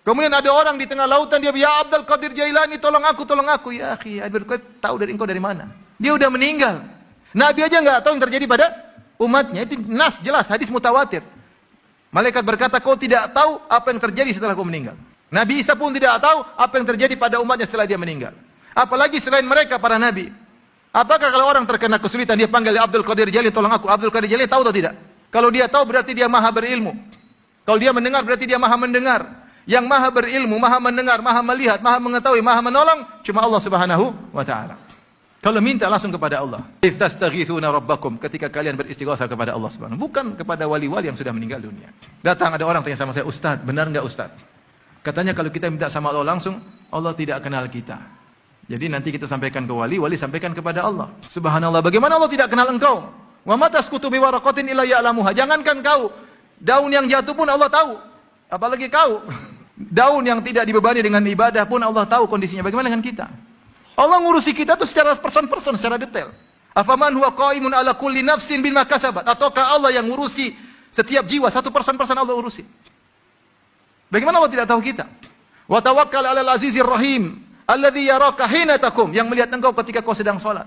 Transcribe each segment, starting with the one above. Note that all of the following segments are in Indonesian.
Kemudian ada orang di tengah lautan, dia ya Abdul Qadir Jailani, tolong aku, tolong aku. Ya akhi, Abdul Qadir tahu dari engkau dari mana? Dia udah meninggal. Nabi aja nggak tahu yang terjadi pada umatnya. Itu nas jelas, hadis mutawatir. Malaikat berkata, kau tidak tahu apa yang terjadi setelah kau meninggal. Nabi Isa pun tidak tahu apa yang terjadi pada umatnya setelah dia meninggal. Apalagi selain mereka para nabi. Apakah kalau orang terkena kesulitan dia panggil Abdul Qadir Jailani, tolong aku. Abdul Qadir Jailani tahu atau tidak? Kalau dia tahu berarti dia maha berilmu. Kalau dia mendengar berarti dia maha mendengar. Yang maha berilmu, maha mendengar, maha melihat, maha mengetahui, maha menolong cuma Allah Subhanahu wa taala. Kalau minta langsung kepada Allah. Istaghitsuna rabbakum, ketika kalian beristighatsah kepada Allah Subhanahu, bukan kepada wali-wali yang sudah meninggal dunia. Datang ada orang tanya sama saya, "Ustaz, benar enggak Ustaz?" Katanya kalau kita minta sama Allah langsung, Allah tidak kenal kita. Jadi nanti kita sampaikan ke wali, wali sampaikan kepada Allah. Subhanallah, bagaimana Allah tidak kenal engkau? Wa ma tasqutu bi waraqatin illa ya'lamuha. Jangankan kau, daun yang jatuh pun Allah tahu. Apalagi kau. Daun yang tidak dibebani dengan ibadah pun Allah tahu kondisinya. Bagaimana dengan kita? Allah ngurusi kita tuh secara person-person, secara detail. Afaman huwa qaimun ala kulli nafsin bima kasabat. Ataukah Allah yang ngurusi setiap jiwa, satu person-person Allah urusi. Bagaimana Allah tidak tahu kita? Wa tawakkal 'alal azizir rahim alladzi yaraka hina taqum, yang melihat engkau ketika kau sedang salat.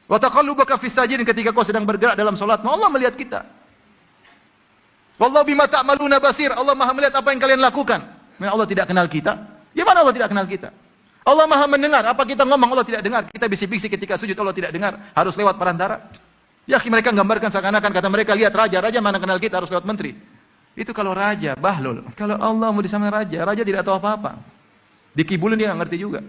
Wa taqallubaka fis sajidin, ketika kau sedang bergerak dalam salat. Allah melihat kita. Wallahu bima ta'maluna basir, Allah Maha melihat apa yang kalian lakukan. Allah tidak kenal kita. Gimana Allah tidak kenal kita? Allah Maha mendengar, apa kita ngomong Allah tidak dengar. Kita bisik-bisik ketika sujud Allah tidak dengar, harus lewat perantara. Ya, mereka gambarkan seakan-akan kata mereka, lihat raja mana kenal kita, harus lewat menteri. Itu kalau raja, bahlul. Kalau Allah mau disamakan raja tidak tahu apa-apa. Dikibulin dia nggak ngerti juga.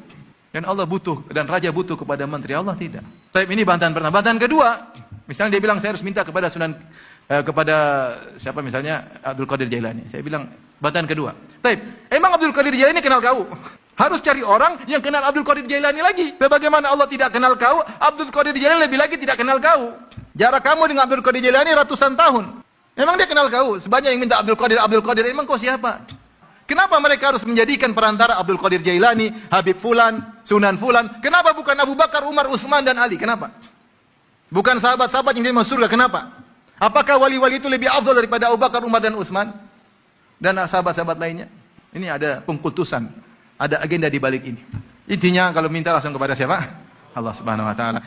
Dan Allah butuh, dan raja butuh kepada menteri, Allah tidak. Tapi ini bantahan pertama. Bantahan kedua, misalnya dia bilang saya harus minta kepada kepada siapa misalnya Abdul Qadir Jailani. Saya bilang bantahan kedua. Taib, emang Abdul Qadir Jailani kenal kau? Harus cari orang yang kenal Abdul Qadir Jailani lagi. Bagaimana Allah tidak kenal kau, Abdul Qadir Jailani lebih lagi tidak kenal kau. Jarak kamu dengan Abdul Qadir Jailani ratusan tahun. Emang dia kenal kau? Sebanyak yang minta Abdul Qadir, emang kau siapa? Kenapa mereka harus menjadikan perantara Abdul Qadir Jailani, Habib Fulan, Sunan Fulan? Kenapa bukan Abu Bakar, Umar, Utsman dan Ali? Kenapa? Bukan sahabat-sahabat yang dia masuk surga, kenapa? Apakah wali-wali itu lebih afdal daripada Abu Bakar, Umar dan Utsman dan sahabat-sahabat lainnya? Ini ada pengkultusan, ada agenda di balik ini. Intinya kalau minta langsung kepada siapa? Allah Subhanahu wa taala.